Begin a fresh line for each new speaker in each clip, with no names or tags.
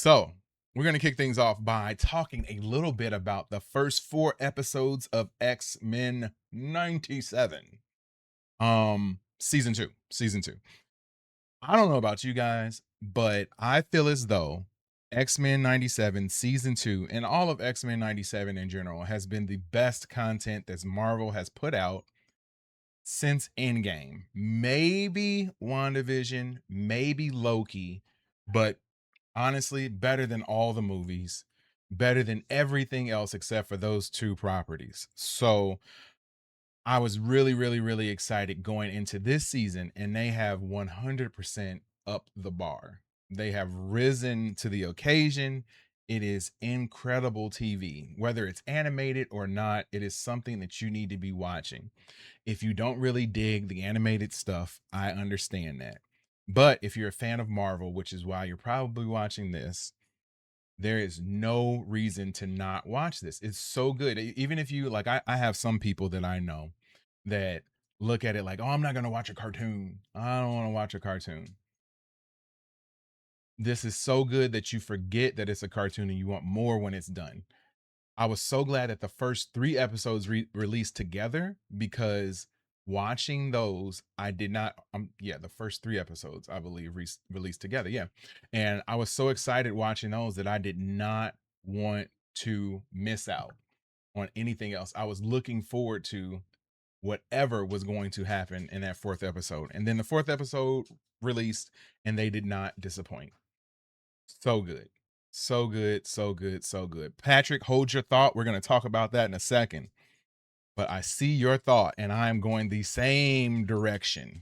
So, we're going to kick things off by talking a little bit about the first 4 episodes of X-Men 97. Season 2. I don't know about you guys, but I feel as though X-Men 97 season 2 and all of X-Men 97 in general has been the best content that Marvel has put out since Endgame. Maybe WandaVision, maybe Loki, but honestly, better than all the movies, better than everything else except for those two properties. So I was really, really, really excited going into this season, and they have 100% up the bar. They have risen to the occasion. It is incredible TV. Whether it's animated or not, it is something that you need to be watching. If you don't really dig the animated stuff, I understand that. But if you're a fan of Marvel, which is why you're probably watching this, there is no reason to not watch this. It's so good. Even if you like, I have some people that I know that look at it like, oh, I'm not going to watch a cartoon. I don't want to watch a cartoon. This is so good that you forget that it's a cartoon and you want more when it's done. I was so glad that the first 3 episodes released together because watching those, I did not, yeah, the first 3 episodes, I believe, released together. Yeah. And I was so excited watching those that I did not want to miss out on anything else. I was looking forward to whatever was going to happen in that 4th episode. And then the 4th episode released and they did not disappoint. So good. So good, so good, so good. Patrick, hold your thought. We're going to talk about that in a second. But I see your thought and I am going the same direction.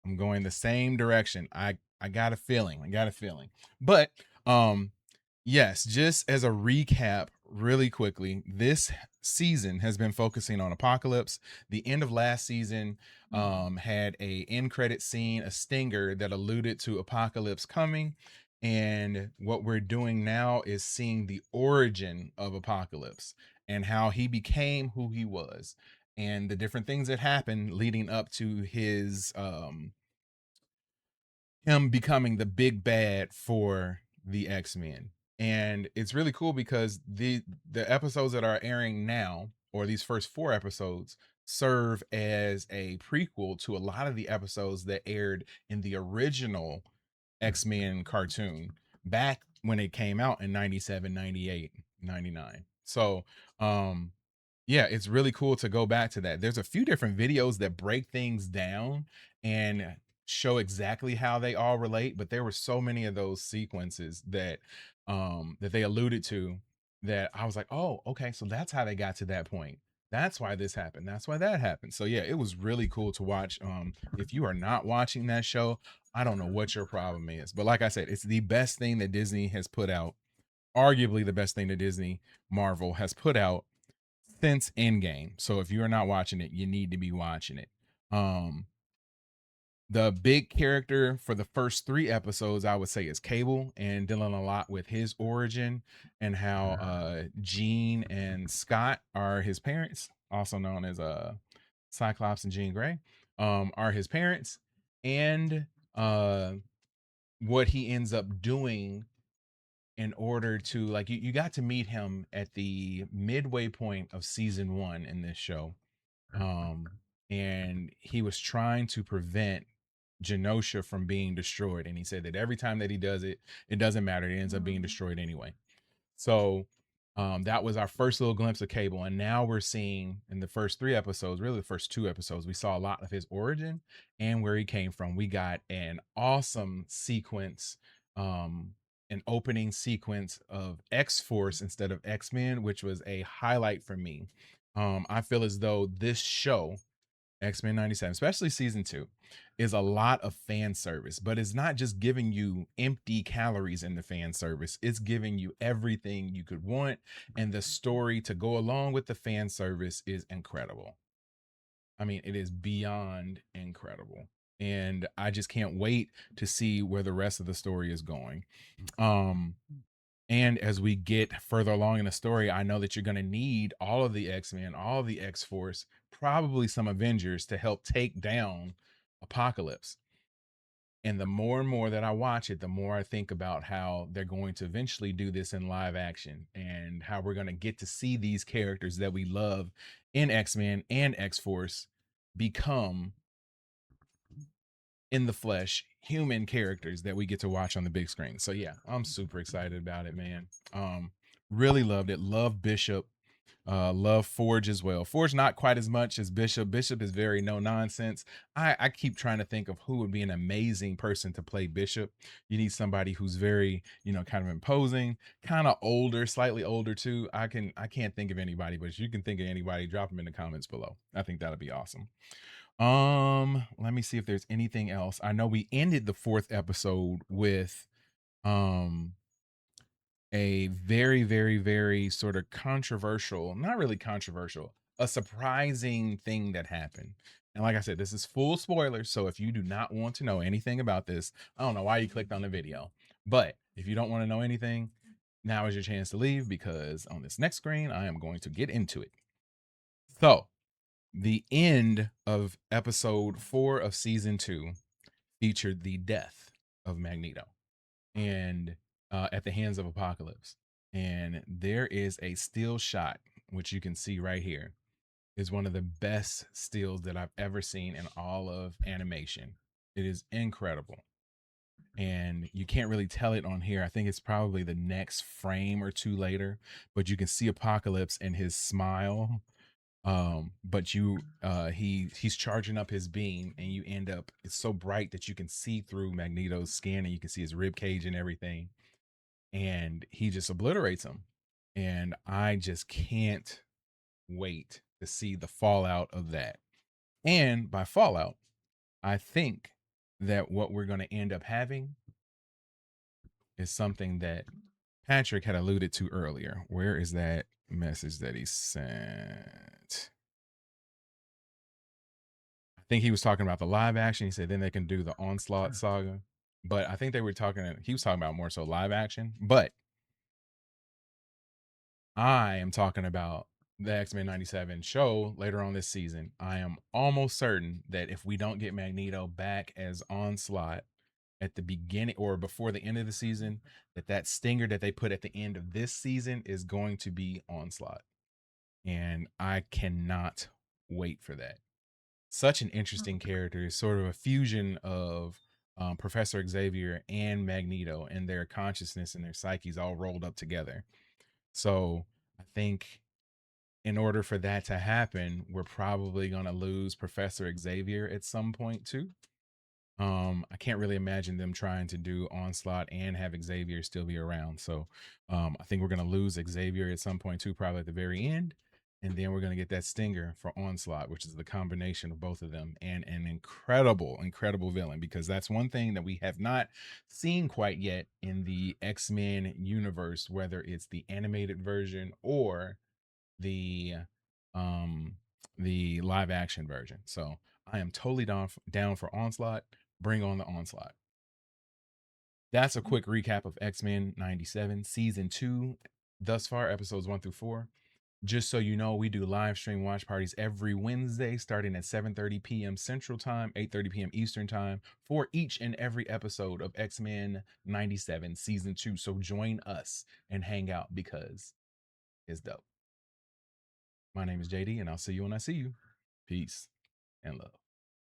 I'm going the same direction. I got a feeling. I got a feeling. But yes, just as a recap really quickly, this season has been focusing on Apocalypse. The end of last season had a end credit scene, a stinger that alluded to Apocalypse coming. And what we're doing now is seeing the origin of Apocalypse and how he became who he was and the different things that happened leading up to his him becoming the big bad for the X-Men. And it's really cool because the episodes that are airing now, or these first 4 episodes, serve as a prequel to a lot of the episodes that aired in the original X-Men cartoon back when it came out in 97, 98, 99. So yeah, it's really cool to go back to that. There's a few different videos that break things down and show exactly how they all relate, but there were so many of those sequences that they alluded to that I was like, "Oh, okay, so that's how they got to that point. That's why this happened. That's why that happened." So yeah, it was really cool to watch. If you are not watching that show, I don't know what your problem is. But like I said, it's the best thing that Disney has put out, arguably the best thing that Disney Marvel has put out since Endgame. So if you're not watching it, you need to be watching it. Um, the big character for the first 3 episodes, I would say, is Cable, and dealing a lot with his origin and how Jean and Scott are his parents, also known as Cyclops and Jean Grey, are his parents, and what he ends up doing in order to like you got to meet him at the midway point of season 1 in this show, um and he was trying to prevent Genosha from being destroyed, and he said that every time that he does it, it doesn't matter, it ends up being destroyed anyway. So that was our first little glimpse of Cable, and now we're seeing in the first 3 episodes, really the first 2 episodes, we saw a lot of his origin and where he came from. We got an awesome sequence, an opening sequence of X Force instead of X-Men, which was a highlight for me. I feel as though this show, X-Men 97, especially season 2, is a lot of fan service, but it's not just giving you empty calories in the fan service. It's giving you everything you could want, and the story to go along with the fan service is incredible. I mean, it is beyond incredible. And I just can't wait to see where the rest of the story is going. Um and as we get further along in the story, I know that you're going to need all of the X-Men, all of the X-Force, probably some Avengers to help take down Apocalypse. And the more and more that I watch it, the more I think about how they're going to eventually do this in live action and how we're going to get to see these characters that we love in X-Men and X-Force become in the flesh human characters that we get to watch on the big screen. So yeah, I'm super excited about it, man. Really loved it. Love Bishop. Love Forge as well. Forge not quite as much as Bishop. Bishop is very no nonsense. I keep trying to think of who would be an amazing person to play Bishop. You need somebody who's very, kind of imposing, kind of older, slightly older too. I can't think of anybody, but if you can think of anybody, drop them in the comments below. I think that'll be awesome. Let me see if there's anything else. I know we ended the 4th episode with um a very, very, very sort of controversial, not really controversial, a surprising thing that happened. And like I said, this is full spoilers. So if you do not want to know anything about this, I don't know why you clicked on the video. But if you don't want to know anything, now is your chance to leave, because on this next screen, I am going to get into it. So the end of episode 4 of season 2 featured the death of Magneto and at the hands of Apocalypse. And there is a still shot, which you can see right here, is one of the best stills that I've ever seen in all of animation. It is incredible. And you can't really tell it on here. I think it's probably the next frame or two later, but you can see Apocalypse and his smile. But he's charging up his beam, and you end up, it's so bright that you can see through Magneto's skin, and you can see his rib cage and everything, and he just obliterates him. And I just can't wait to see the fallout of that. And by fallout, I think that what we're going to end up having is something that Patrick had alluded to earlier. Where is that message that he sent? I think he was talking about the live action. He said then they can do the Onslaught saga. But I think he was talking about more so live action. But I am talking about the X-Men 97 show later on this season. I am almost certain that if we don't get Magneto back as Onslaught at the beginning or before the end of the season, that stinger that they put at the end of this season is going to be Onslaught. And I cannot wait for that. Such an interesting character, sort of a fusion of Professor Xavier and Magneto, and their consciousness and their psyches all rolled up together. So I think in order for that to happen, we're probably going to lose Professor Xavier at some point too. I can't really imagine them trying to do Onslaught and have Xavier still be around. So I think we're going to lose Xavier at some point too, probably at the very end. And then we're going to get that stinger for Onslaught, which is the combination of both of them, and an incredible, incredible villain, because that's one thing that we have not seen quite yet in the X-Men universe, whether it's the animated version or the um the live action version. So I am totally down for Onslaught. Bring on the Onslaught. That's a quick recap of X-Men 97 season 2 thus far, episodes 1 through 4. Just so you know, we do live stream watch parties every Wednesday starting at 7:30 p.m. Central Time, 8:30 p.m. Eastern Time for each and every episode of X-Men 97 season 2. So join us and hang out because it's dope. My name is JD, and I'll see you when I see you. Peace and love.